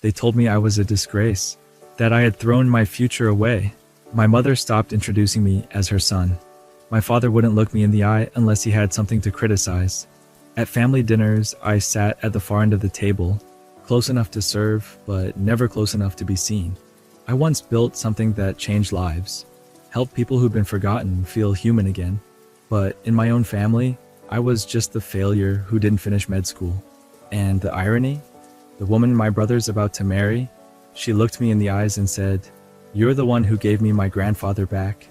They told me I was a disgrace, that I had thrown my future away. My mother stopped introducing me as her son. My father wouldn't look me in the eye unless he had something to criticize. At family dinners, I sat at the far end of the table, close enough to serve, but never close enough to be seen. I once built something that changed lives, helped people who'd been forgotten feel human again. But in my own family, I was just the failure who didn't finish med school. And the irony? The woman my brother's about to marry, she looked me in the eyes and said, "You're the one who gave me my grandfather back."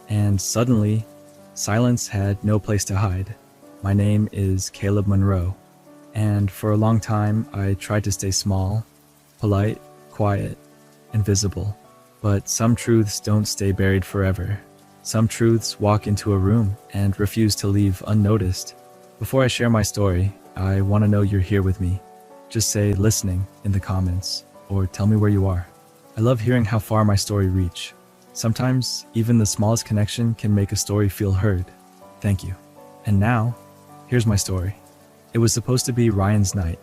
And suddenly, silence had no place to hide. My name is Caleb Monroe. And for a long time, I tried to stay small, polite, quiet, invisible. But some truths don't stay buried forever. Some truths walk into a room and refuse to leave unnoticed. Before I share my story, I want to know you're here with me. Just say "listening" in the comments, or tell me where you are. I love hearing how far my story reached. Sometimes, even the smallest connection can make a story feel heard. Thank you. And now, here's my story. It was supposed to be Ryan's night.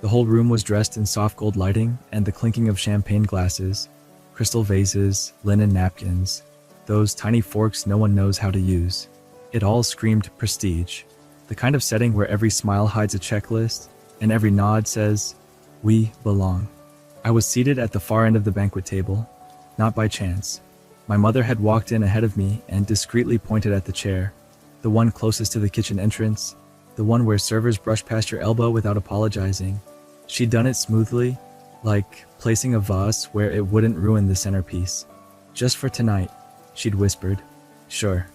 The whole room was dressed in soft gold lighting and the clinking of champagne glasses, crystal vases, linen napkins, those tiny forks no one knows how to use. It all screamed prestige, the kind of setting where every smile hides a checklist and every nod says, "We belong." I was seated at the far end of the banquet table, not by chance. My mother had walked in ahead of me and discreetly pointed at the chair, the one closest to the kitchen entrance, the one where servers brush past your elbow without apologizing. She'd done it smoothly, like placing a vase where it wouldn't ruin the centerpiece. "Just for tonight," she'd whispered. "Sure."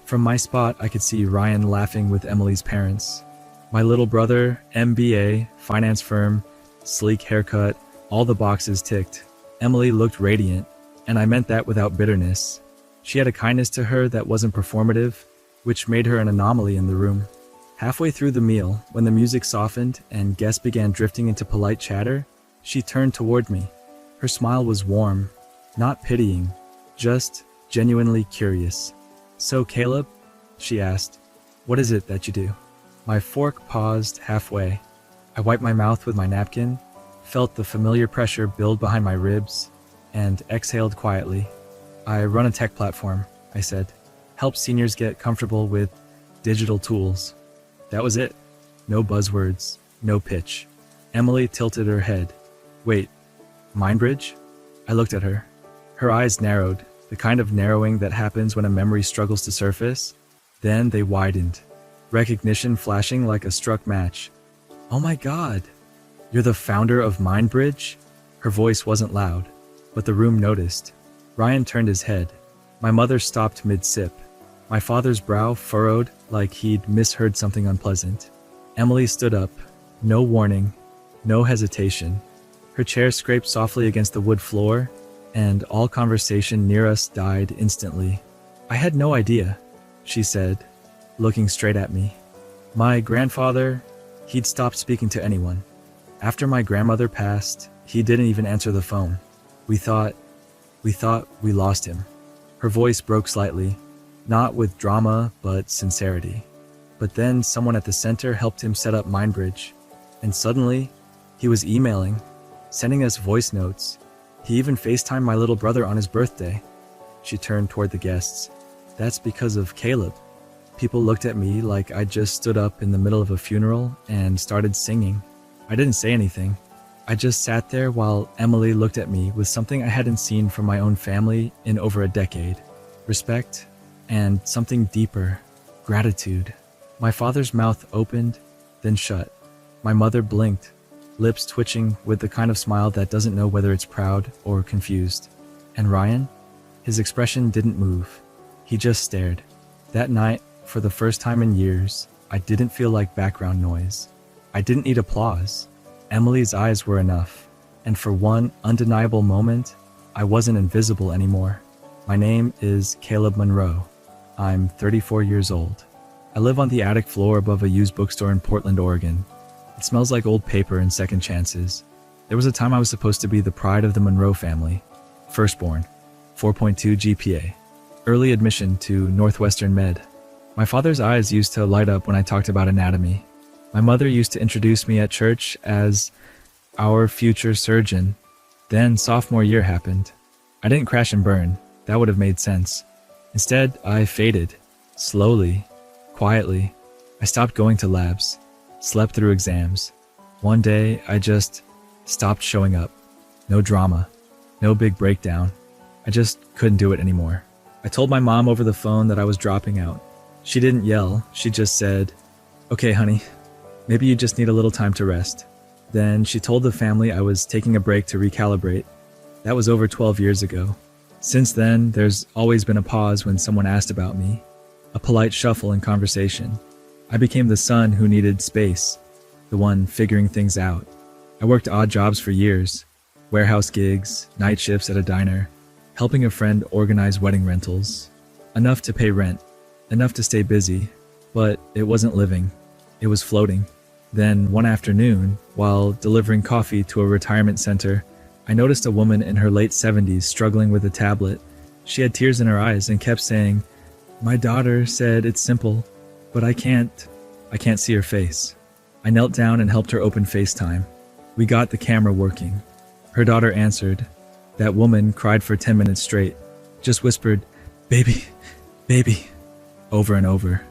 From my spot, I could see Ryan laughing with Emily's parents. My little brother, MBA, finance firm, sleek haircut, all the boxes ticked. Emily looked radiant, and I meant that without bitterness. She had a kindness to her that wasn't performative, which made her an anomaly in the room. Halfway through the meal, when the music softened and guests began drifting into polite chatter, she turned toward me. Her smile was warm, not pitying, just genuinely curious. "So, Caleb," she asked, "what is it that you do?" My fork paused halfway. I wiped my mouth with my napkin, felt the familiar pressure build behind my ribs, and exhaled quietly. "I run a tech platform," I said. "Help seniors get comfortable with digital tools." That was it. No buzzwords, no pitch. Emily tilted her head. "Wait, Mindbridge?" I looked at her. Her eyes narrowed, the kind of narrowing that happens when a memory struggles to surface. Then they widened, recognition flashing like a struck match. "Oh my God, you're the founder of Mindbridge?" Her voice wasn't loud, but the room noticed. Ryan turned his head. My mother stopped mid-sip. My father's brow furrowed like he'd misheard something unpleasant. Emily stood up, no warning, no hesitation. Her chair scraped softly against the wood floor, and all conversation near us died instantly. "I had no idea," she said, looking straight at me. "My grandfather, he'd stopped speaking to anyone. After my grandmother passed, he didn't even answer the phone. We thought we lost him." Her voice broke slightly, not with drama, but sincerity. But then someone at the center helped him set up Mindbridge, and suddenly, he was emailing, sending us voice notes. He even FaceTimed my little brother on his birthday. She turned toward the guests. "That's because of Caleb." People looked at me like I'd just stood up in the middle of a funeral and started singing. I didn't say anything. I just sat there while Emily looked at me with something I hadn't seen from my own family in over a decade. Respect, and something deeper, gratitude. My father's mouth opened, then shut. My mother blinked, lips twitching with the kind of smile that doesn't know whether it's proud or confused. And Ryan? His expression didn't move. He just stared. That night, for the first time in years, I didn't feel like background noise. I didn't need applause. Emily's eyes were enough. And for one undeniable moment, I wasn't invisible anymore. My name is Caleb Monroe. I'm 34 years old. I live on the attic floor above a used bookstore in Portland, Oregon. It smells like old paper and second chances. There was a time I was supposed to be the pride of the Monroe family. Firstborn, 4.2 GPA. Early admission to Northwestern Med. My father's eyes used to light up when I talked about anatomy. My mother used to introduce me at church as our future surgeon. Then sophomore year happened. I didn't crash and burn. That would have made sense. Instead, I faded. Slowly. Quietly. I stopped going to labs. Slept through exams. One day, I just stopped showing up. No drama. No big breakdown. I just couldn't do it anymore. I told my mom over the phone that I was dropping out. She didn't yell. She just said, "Okay, honey, maybe you just need a little time to rest." Then she told the family I was taking a break to recalibrate. That was over 12 years ago. Since then, there's always been a pause when someone asked about me, a polite shuffle in conversation. I became the son who needed space, the one figuring things out. I worked odd jobs for years, warehouse gigs, night shifts at a diner, helping a friend organize wedding rentals. Enough to pay rent, enough to stay busy, but it wasn't living. It was floating. Then one afternoon, while delivering coffee to a retirement center, I noticed a woman in her late 70s struggling with a tablet. She had tears in her eyes and kept saying, "My daughter said it's simple, but I can't see her face." I knelt down and helped her open FaceTime. We got the camera working. Her daughter answered. That woman cried for 10 minutes straight, just whispered, "Baby, baby," over and over.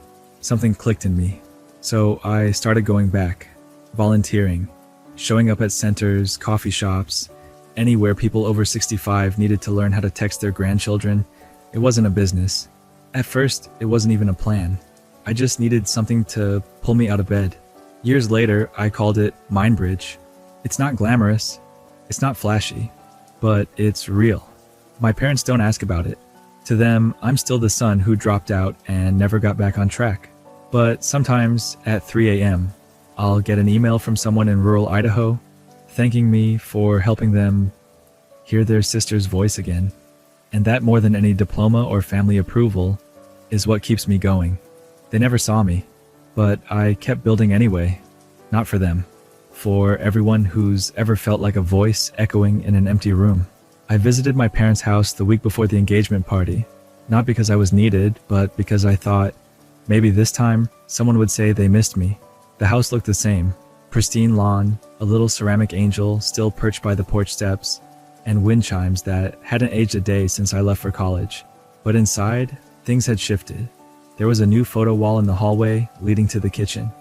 Something clicked in me. So I started going back, volunteering, showing up at centers, coffee shops, anywhere people over 65 needed to learn how to text their grandchildren. It wasn't a business. At first, it wasn't even a plan. I just needed something to pull me out of bed. Years later, I called it MindBridge. It's not glamorous. It's not flashy, but it's real. My parents don't ask about it. To them, I'm still the son who dropped out and never got back on track. But sometimes at 3 a.m., I'll get an email from someone in rural Idaho thanking me for helping them hear their sister's voice again. And that, more than any diploma or family approval, is what keeps me going. They never saw me, but I kept building anyway. Not for them. For everyone who's ever felt like a voice echoing in an empty room. I visited my parents' house the week before the engagement party, not because I was needed, but because I thought, maybe this time, someone would say they missed me. The house looked the same. Pristine lawn, a little ceramic angel still perched by the porch steps, and wind chimes that hadn't aged a day since I left for college. But inside, things had shifted. There was a new photo wall in the hallway leading to the kitchen.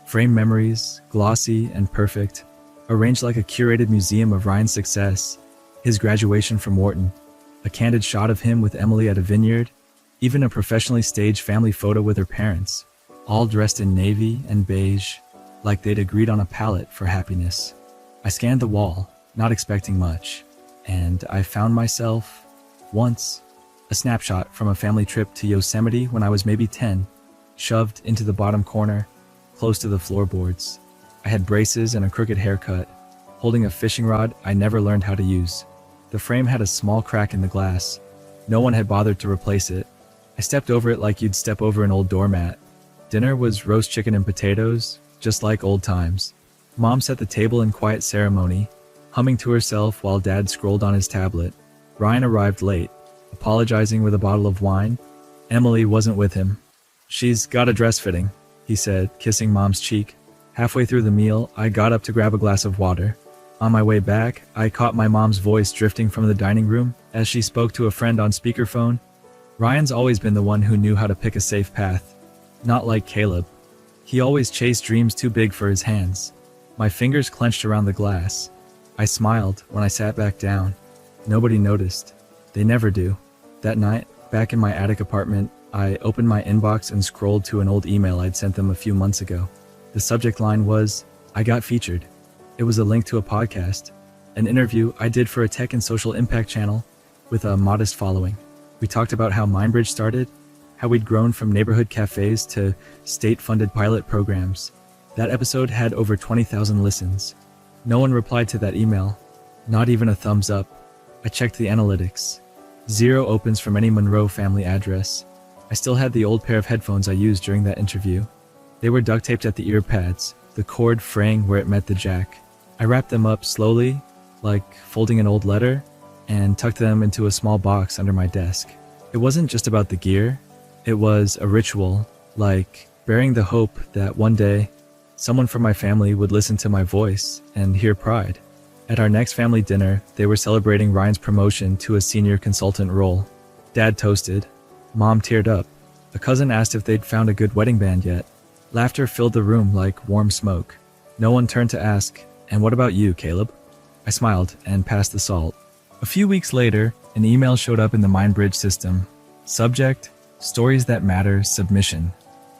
Framed memories, glossy and perfect, arranged like a curated museum of Ryan's success, his graduation from Wharton, a candid shot of him with Emily at a vineyard, even a professionally staged family photo with her parents, all dressed in navy and beige, like they'd agreed on a palette for happiness. I scanned the wall, not expecting much, and I found myself, once, a snapshot from a family trip to Yosemite when I was maybe 10, shoved into the bottom corner, close to the floorboards. I had braces and a crooked haircut, holding a fishing rod I never learned how to use. The frame had a small crack in the glass. No one had bothered to replace it. I stepped over it like you'd step over an old doormat. Dinner was roast chicken and potatoes, just like old times. Mom set the table in quiet ceremony, humming to herself while Dad scrolled on his tablet. Ryan arrived late, apologizing with a bottle of wine. Emily wasn't with him. "She's got a dress fitting," he said, kissing Mom's cheek. Halfway through the meal, I got up to grab a glass of water. On my way back, I caught my mom's voice drifting from the dining room as she spoke to a friend on speakerphone. Ryan's always been the one who knew how to pick a safe path. Not like Caleb. He always chased dreams too big for his hands. My fingers clenched around the glass. I smiled when I sat back down. Nobody noticed. They never do. That night, back in my attic apartment, I opened my inbox and scrolled to an old email I'd sent them a few months ago. The subject line was, "I got featured." It was a link to a podcast, an interview I did for a tech and social impact channel with a modest following. We talked about how MindBridge started, how we'd grown from neighborhood cafes to state-funded pilot programs. That episode had over 20,000 listens. No one replied to that email, not even a thumbs up. I checked the analytics. 0 opens from any Monroe family address. I still had the old pair of headphones I used during that interview. They were duct taped at the ear pads, the cord fraying where it met the jack. I wrapped them up slowly, like folding an old letter, and tucked them into a small box under my desk. It wasn't just about the gear. It was a ritual, like bearing the hope that one day, someone from my family would listen to my voice and hear pride. At our next family dinner, they were celebrating Ryan's promotion to a senior consultant role. Dad toasted. Mom teared up. A cousin asked if they'd found a good wedding band yet. Laughter filled the room like warm smoke. No one turned to ask, "And what about you, Caleb?" I smiled and passed the salt. A few weeks later, an email showed up in the MindBridge system. Subject: Stories That Matter Submission.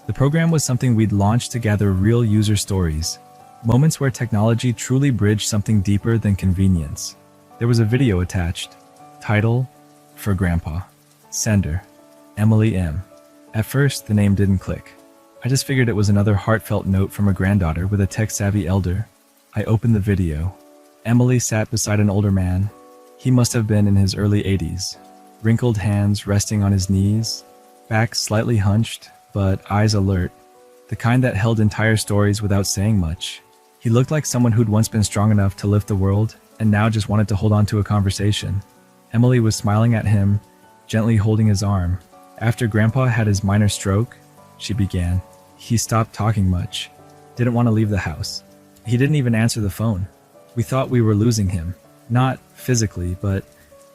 The program was something we'd launched to gather real user stories. Moments where technology truly bridged something deeper than convenience. There was a video attached. Title: For Grandpa. Sender: Emily M. At first, the name didn't click. I just figured it was another heartfelt note from a granddaughter with a tech-savvy elder. I opened the video. Emily sat beside an older man. He must have been in his early 80s. Wrinkled hands resting on his knees, back slightly hunched, but eyes alert. The kind that held entire stories without saying much. He looked like someone who'd once been strong enough to lift the world and now just wanted to hold on to a conversation. Emily was smiling at him, gently holding his arm. After Grandpa had his minor stroke, she began. He stopped talking much. Didn't want to leave the house. He didn't even answer the phone. We thought we were losing him. Not physically, but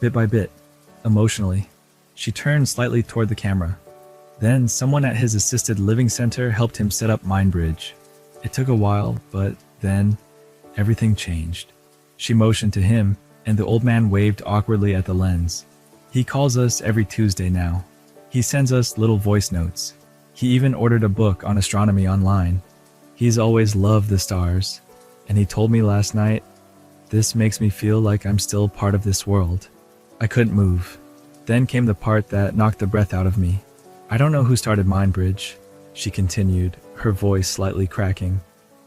bit by bit, emotionally. She turned slightly toward the camera. Then someone at his assisted living center helped him set up MindBridge. It took a while, but then everything changed. She motioned to him, and the old man waved awkwardly at the lens. He calls us every Tuesday now. He sends us little voice notes. He even ordered a book on astronomy online. He's always loved the stars, and he told me last night, "This makes me feel like I'm still part of this world." I couldn't move. Then came the part that knocked the breath out of me. "I don't know who started MindBridge," she continued, her voice slightly cracking.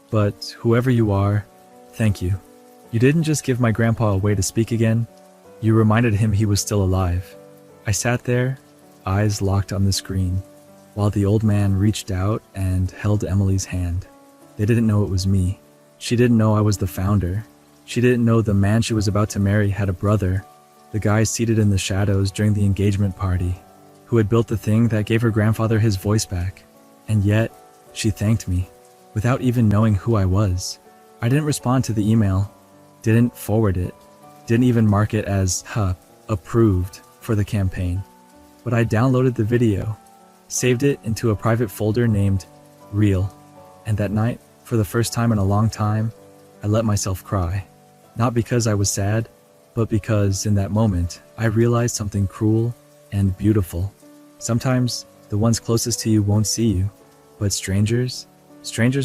"But whoever you are, thank you. You didn't just give my grandpa a way to speak again, you reminded him he was still alive." I sat there, eyes locked on the screen, while the old man reached out and held Emily's hand. They didn't know it was me. She didn't know I was the founder. She didn't know the man she was about to marry had a brother, the guy seated in the shadows during the engagement party, who had built the thing that gave her grandfather his voice back. And yet, she thanked me, without even knowing who I was. I didn't respond to the email, didn't forward it, didn't even mark it as approved for the campaign. But I downloaded the video, saved it into a private folder named Real, and that night, for the first time in a long time, I let myself cry. Not because I was sad, but because in that moment, I realized something cruel and beautiful. Sometimes, the ones closest to you won't see you, but strangers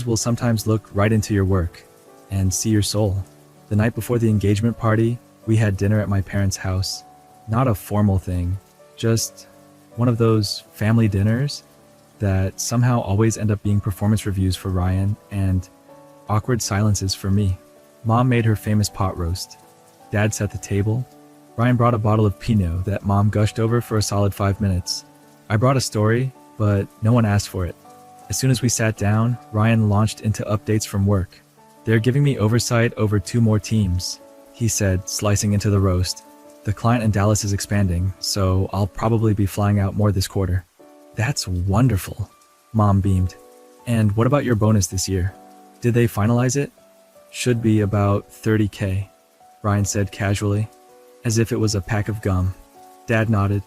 will sometimes look right into your work and see your soul. The night before the engagement party, we had dinner at my parents' house. Not a formal thing, just one of those family dinners that somehow always end up being performance reviews for Ryan and awkward silences for me. Mom made her famous pot roast. Dad set the table. Ryan brought a bottle of Pinot that Mom gushed over for a solid 5 minutes. I brought a story, but no one asked for it. As soon as we sat down, Ryan launched into updates from work. "They're giving me oversight over 2 more teams," he said, slicing into the roast. "The client in Dallas is expanding, so I'll probably be flying out more this quarter." "That's wonderful," Mom beamed. "And what about your bonus this year? Did they finalize it?" "Should be about 30K, Ryan said casually, as if it was a pack of gum. Dad nodded.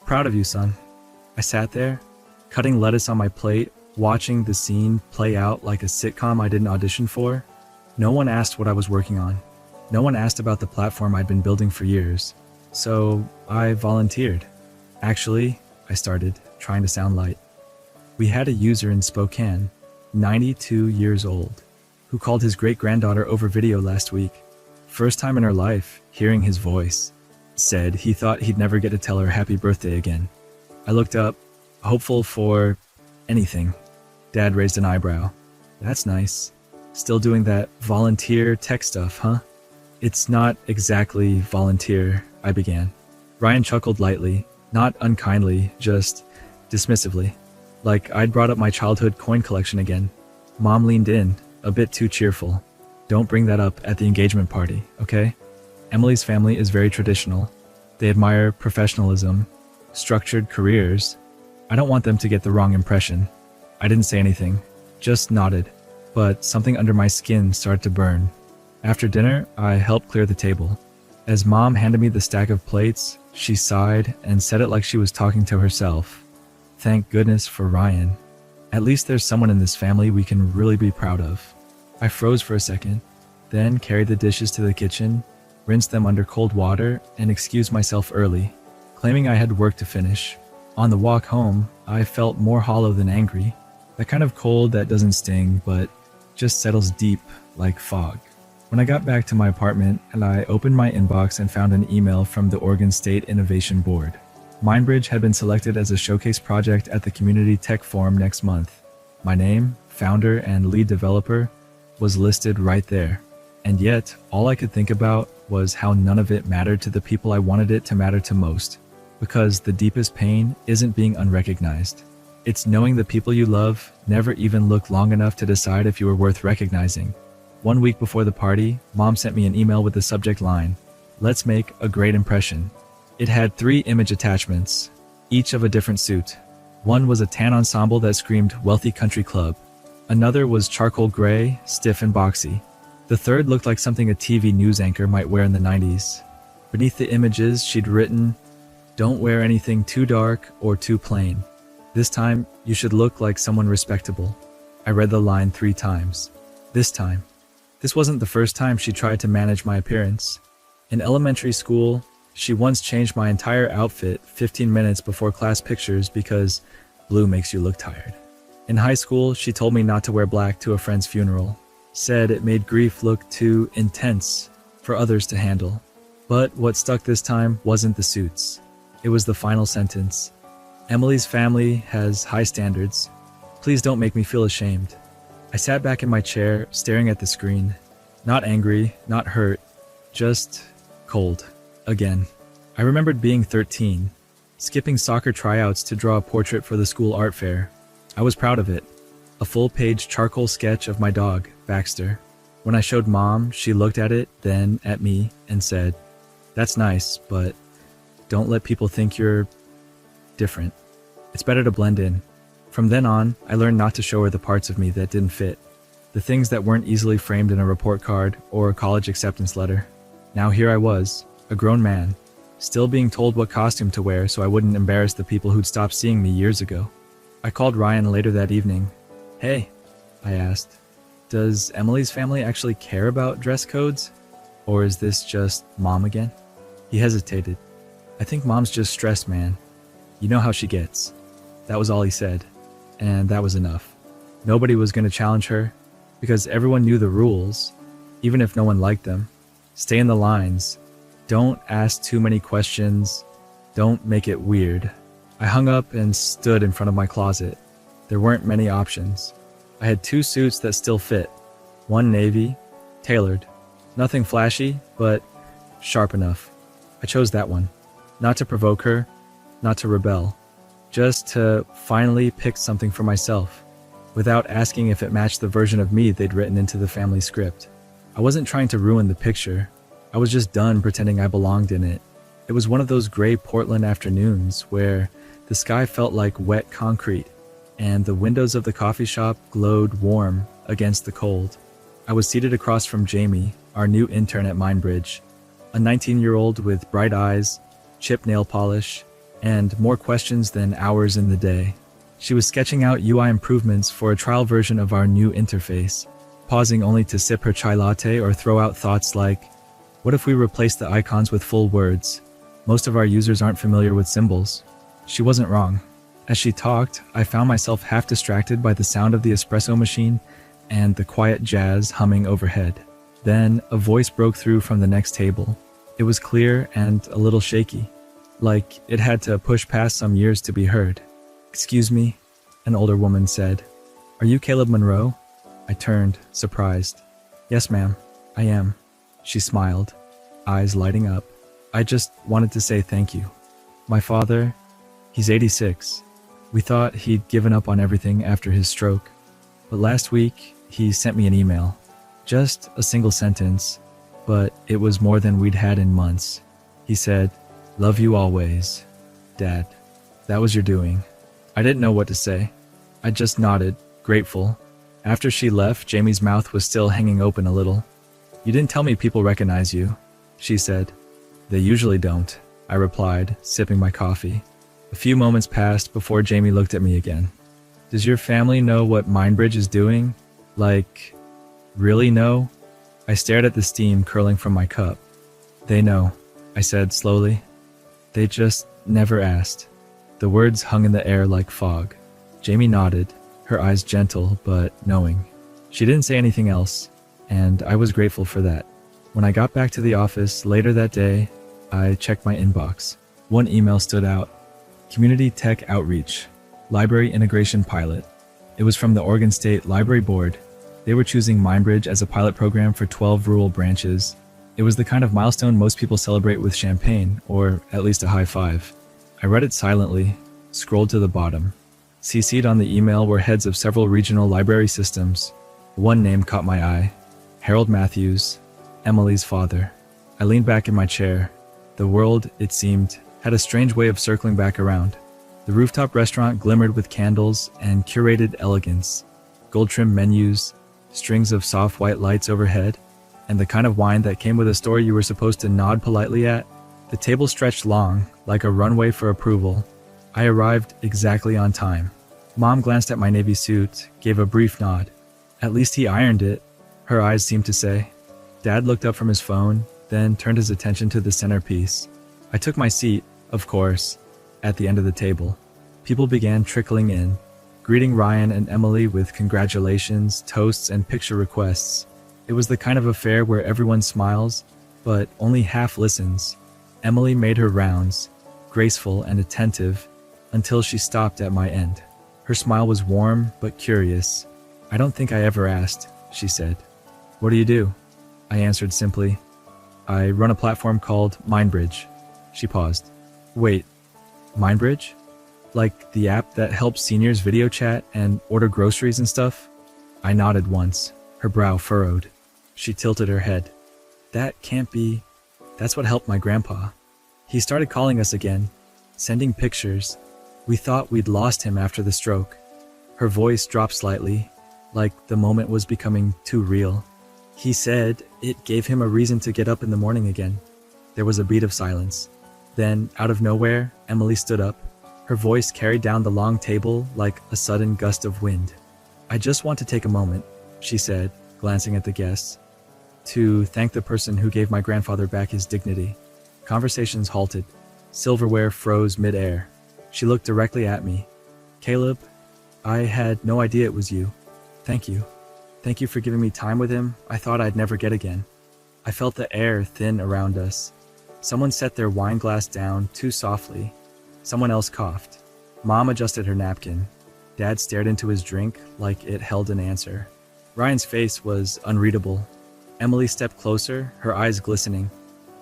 "Proud of you, son." I sat there, cutting lettuce on my plate, watching the scene play out like a sitcom I didn't audition for. No one asked what I was working on. No one asked about the platform I'd been building for years. So I volunteered. Actually, I started, trying to sound light. We had a user in Spokane, 92 years old, who called his great-granddaughter over video last week. First time in her life, hearing his voice. Said he thought he'd never get to tell her happy birthday again. I looked up, hopeful for anything. Dad raised an eyebrow. "That's nice. Still doing that volunteer tech stuff, huh?" "It's not exactly volunteer," I began. Ryan chuckled lightly, not unkindly, just dismissively. Like I'd brought up my childhood coin collection again. Mom leaned in, a bit too cheerful. "Don't bring that up at the engagement party, okay? Emily's family is very traditional. They admire professionalism, structured careers. I don't want them to get the wrong impression." I didn't say anything, just nodded, but something under my skin started to burn. After dinner, I helped clear the table. As Mom handed me the stack of plates, she sighed and said it like she was talking to herself. Thank goodness for Ryan. At least there's someone in this family we can really be proud of. I froze for a second, then carried the dishes to the kitchen, rinsed them under cold water, and excused myself early, claiming I had work to finish. On the walk home, I felt more hollow than angry. That kind of cold that doesn't sting, but just settles deep like fog. When I got back to my apartment and I opened my inbox and found an email from the Oregon State Innovation Board. Mindbridge had been selected as a showcase project at the Community Tech Forum next month. My name, founder, and lead developer was listed right there. And yet, all I could think about was how none of it mattered to the people I wanted it to matter to most. Because the deepest pain isn't being unrecognized. It's knowing the people you love never even look long enough to decide if you were worth recognizing. 1 week before the party, Mom sent me an email with the subject line, "Let's make a great impression." It had 3 image attachments, each of a different suit. One was a tan ensemble that screamed wealthy country club. Another was charcoal gray, stiff and boxy. The third looked like something a TV news anchor might wear in the 90s. Beneath the images, she'd written, "Don't wear anything too dark or too plain. This time, you should look like someone respectable." I read the line 3 times. This time. This wasn't the first time she tried to manage my appearance. In elementary school, she once changed my entire outfit 15 minutes before class pictures because blue makes you look tired. In high school, she told me not to wear black to a friend's funeral. Said it made grief look too intense for others to handle. But what stuck this time wasn't the suits. It was the final sentence. "Emily's family has high standards. Please don't make me feel ashamed." I sat back in my chair, staring at the screen. Not angry, not hurt, just cold. Again. I remembered being 13, skipping soccer tryouts to draw a portrait for the school art fair. I was proud of it. A full-page charcoal sketch of my dog, Baxter. When I showed Mom, she looked at it, then at me, and said, "That's nice, but don't let people think you're different. It's better to blend in." From then on, I learned not to show her the parts of me that didn't fit, the things that weren't easily framed in a report card or a college acceptance letter. Now here I was, a grown man, still being told what costume to wear so I wouldn't embarrass the people who'd stopped seeing me years ago. I called Ryan later that evening. "Hey," I asked, "does Emily's family actually care about dress codes? Or is this just Mom again?" He hesitated. "I think Mom's just stressed, man. You know how she gets." That was all he said. And that was enough. Nobody was going to challenge her, because everyone knew the rules, even if no one liked them. Stay in the lines. Don't ask too many questions. Don't make it weird. I hung up and stood in front of my closet. There weren't many options. I had 2 suits that still fit. One navy, tailored. Nothing flashy, but sharp enough. I chose that one. Not to provoke her, not to rebel. Just to finally pick something for myself, without asking if it matched the version of me they'd written into the family script. I wasn't trying to ruin the picture. I was just done pretending I belonged in it. It was one of those gray Portland afternoons where the sky felt like wet concrete, and the windows of the coffee shop glowed warm against the cold. I was seated across from Jamie, our new intern at Mindbridge, a 19-year-old with bright eyes, chipped nail polish, and more questions than hours in the day. She was sketching out UI improvements for a trial version of our new interface, pausing only to sip her chai latte or throw out thoughts like, "What if we replace the icons with full words? Most of our users aren't familiar with symbols." She wasn't wrong. As she talked, I found myself half distracted by the sound of the espresso machine and the quiet jazz humming overhead. Then a voice broke through from the next table. It was clear and a little shaky, like it had to push past some years to be heard. "Excuse me," an older woman said. "Are you Caleb Monroe?" I turned, surprised. "Yes, ma'am, I am." She smiled, eyes lighting up. "I just wanted to say thank you. My father, he's 86. We thought he'd given up on everything after his stroke. But last week, he sent me an email. Just a single sentence, but it was more than we'd had in months. He said, 'Love you always, Dad.' That was your doing." I didn't know what to say. I just nodded, grateful. After she left, Jamie's mouth was still hanging open a little. You didn't tell me people recognize you, she said. They usually don't, I replied, sipping my coffee. A few moments passed before Jamie looked at me again. Does your family know what Mindbridge is doing? Like, really know? I stared at the steam curling from my cup. They know, I said slowly. They just never asked. The words hung in the air like fog. Jamie nodded, her eyes gentle but knowing. She didn't say anything else, and I was grateful for that. When I got back to the office later that day, I checked my inbox. One email stood out. Community Tech Outreach, Library Integration Pilot. It was from the Oregon State Library Board. They were choosing Mindbridge as a pilot program for 12 rural branches. It was the kind of milestone most people celebrate with champagne, or at least a high five. I read it silently, scrolled to the bottom. CC'd on the email were heads of several regional library systems. One name caught my eye. Harold Matthews, Emily's father. I leaned back in my chair. The world, it seemed, had a strange way of circling back around. The rooftop restaurant glimmered with candles and curated elegance. Gold-trimmed menus, strings of soft white lights overhead, and the kind of wine that came with a story you were supposed to nod politely at. The table stretched long, like a runway for approval. I arrived exactly on time. Mom glanced at my navy suit, gave a brief nod. At least he ironed it, her eyes seemed to say. Dad looked up from his phone, then turned his attention to the centerpiece. I took my seat, of course, at the end of the table. People began trickling in, greeting Ryan and Emily with congratulations, toasts, and picture requests. It was the kind of affair where everyone smiles, but only half listens. Emily made her rounds, graceful and attentive, until she stopped at my end. Her smile was warm but curious. I don't think I ever asked, she said. What do you do? I answered simply. I run a platform called Mindbridge. She paused. Wait, Mindbridge? Like the app that helps seniors video chat and order groceries and stuff? I nodded once, her brow furrowed. She tilted her head. That can't be. That's what helped my grandpa. He started calling us again, sending pictures. We thought we'd lost him after the stroke. Her voice dropped slightly, like the moment was becoming too real. He said it gave him a reason to get up in the morning again. There was a beat of silence. Then, out of nowhere, Emily stood up. Her voice carried down the long table like a sudden gust of wind. I just want to take a moment, she said, glancing at the guests, to thank the person who gave my grandfather back his dignity. Conversations halted. Silverware froze mid-air. She looked directly at me. Caleb, I had no idea it was you. Thank you. Thank you for giving me time with him I thought I'd never get again. I felt the air thin around us. Someone set their wine glass down too softly. Someone else coughed. Mom adjusted her napkin. Dad stared into his drink like it held an answer. Ryan's face was unreadable. Emily stepped closer, her eyes glistening.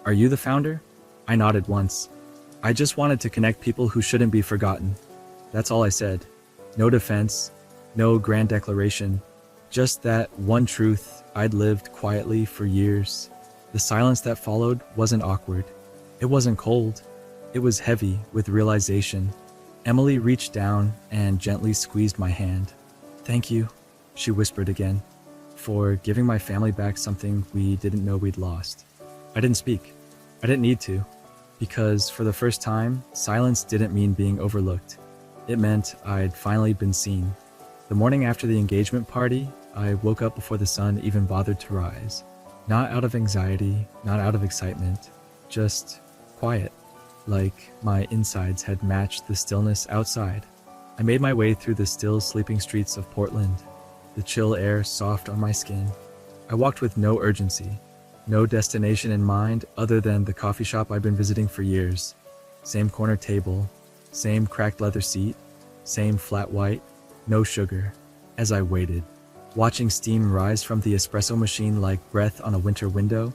Are you the founder? I nodded once. I just wanted to connect people who shouldn't be forgotten. That's all I said. No defense, no grand declaration. Just that one truth I'd lived quietly for years. The silence that followed wasn't awkward. It wasn't cold. It was heavy with realization. Emily reached down and gently squeezed my hand. Thank you, she whispered again, for giving my family back something we didn't know we'd lost. I didn't speak. I didn't need to, because for the first time, silence didn't mean being overlooked. It meant I'd finally been seen. The morning after the engagement party, I woke up before the sun even bothered to rise. Not out of anxiety, not out of excitement, just quiet, like my insides had matched the stillness outside. I made my way through the still sleeping streets of Portland, the chill air soft on my skin. I walked with no urgency, no destination in mind other than the coffee shop I'd been visiting for years. Same corner table, same cracked leather seat, same flat white, no sugar. As I waited, watching steam rise from the espresso machine like breath on a winter window,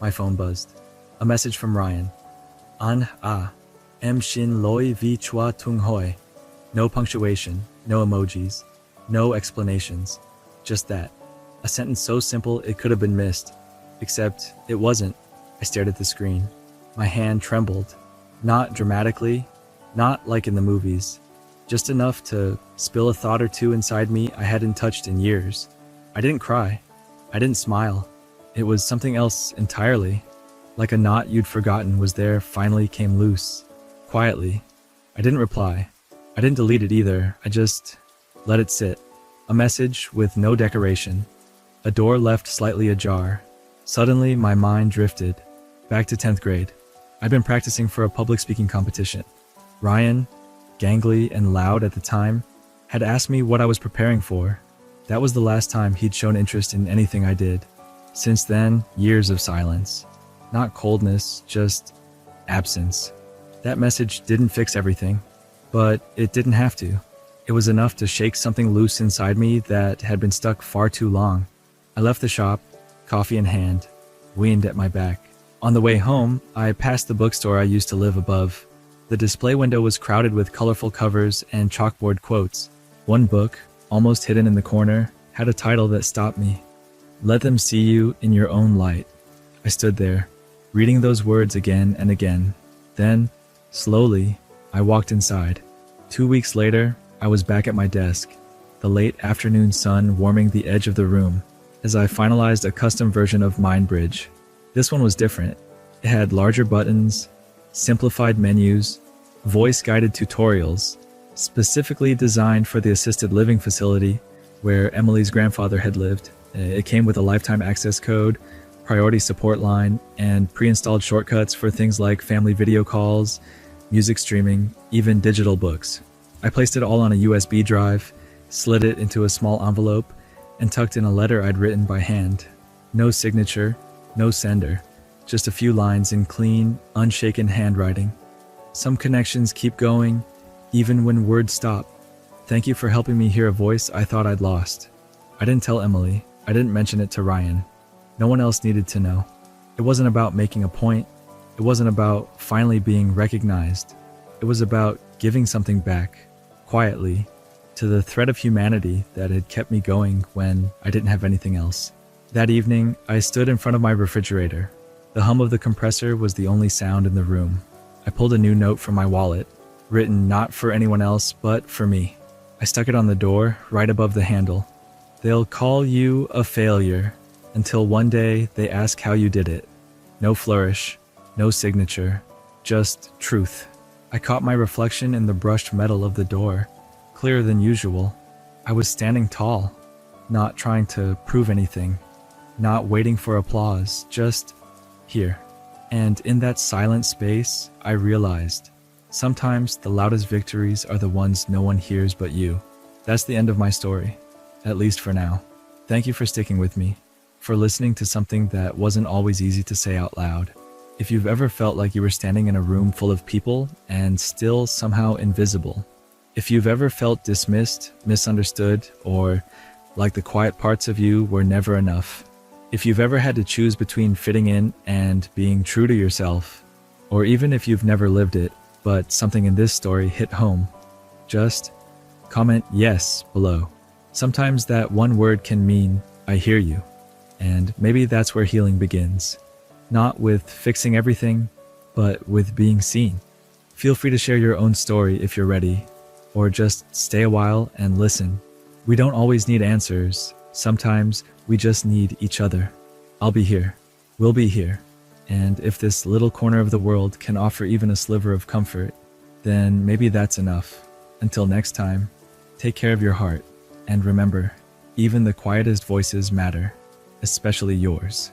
my phone buzzed. A message from Ryan. An a, em shin loi vi chua tung hoi. No punctuation, no emojis, no explanations. Just that. A sentence so simple it could have been missed. Except it wasn't. I stared at the screen. My hand trembled. Not dramatically, not like in the movies. Just enough to spill a thought or two inside me I hadn't touched in years. I didn't cry. I didn't smile. It was something else entirely. Like a knot you'd forgotten was there finally came loose. Quietly. I didn't reply. I didn't delete it either. I just let it sit. A message with no decoration. A door left slightly ajar. Suddenly, my mind drifted. Back to 10th grade. I'd been practicing for a public speaking competition. Ryan, gangly and loud at the time, had asked me what I was preparing for. That was the last time he'd shown interest in anything I did. Since then, years of silence. Not coldness, just absence. That message didn't fix everything, but it didn't have to. It was enough to shake something loose inside me that had been stuck far too long. I left the shop, coffee in hand, weaned at my back. On the way home, I passed the bookstore I used to live above. The display window was crowded with colorful covers and chalkboard quotes. One book, almost hidden in the corner, had a title that stopped me. Let them see you in your own light. I stood there, reading those words again and again. Then, slowly, I walked inside. 2 weeks later, I was back at my desk, the late afternoon sun warming the edge of the room, as I finalized a custom version of MindBridge. This one was different. It had larger buttons, simplified menus, voice-guided tutorials, specifically designed for the assisted living facility where Emily's grandfather had lived. It came with a lifetime access code, priority support line, and pre-installed shortcuts for things like family video calls, music streaming, even digital books. I placed it all on a USB drive, slid it into a small envelope, and tucked in a letter I'd written by hand. No signature, no sender, just a few lines in clean, unshaken handwriting. Some connections keep going, even when words stop. Thank you for helping me hear a voice I thought I'd lost. I didn't tell Emily. I didn't mention it to Ryan. No one else needed to know. It wasn't about making a point. It wasn't about finally being recognized. It was about giving something back, quietly, to the thread of humanity that had kept me going when I didn't have anything else. That evening, I stood in front of my refrigerator. The hum of the compressor was the only sound in the room. I pulled a new note from my wallet, written not for anyone else, but for me. I stuck it on the door, right above the handle. They'll call you a failure until one day they ask how you did it. No flourish, no signature, just truth. I caught my reflection in the brushed metal of the door, clearer than usual. I was standing tall, not trying to prove anything, not waiting for applause, just here. And in that silent space, I realized sometimes the loudest victories are the ones no one hears but you. That's the end of my story, at least for now. Thank you for sticking with me, for listening to something that wasn't always easy to say out loud. If you've ever felt like you were standing in a room full of people and still somehow invisible, if you've ever felt dismissed, misunderstood, or like the quiet parts of you were never enough, if you've ever had to choose between fitting in and being true to yourself, or even if you've never lived it, but something in this story hit home, just comment yes below. Sometimes that one word can mean, I hear you. And maybe that's where healing begins. Not with fixing everything, but with being seen. Feel free to share your own story if you're ready, or just stay a while and listen. We don't always need answers. Sometimes we just need each other. I'll be here. We'll be here. And if this little corner of the world can offer even a sliver of comfort, then maybe that's enough. Until next time, take care of your heart. And remember, even the quietest voices matter, especially yours.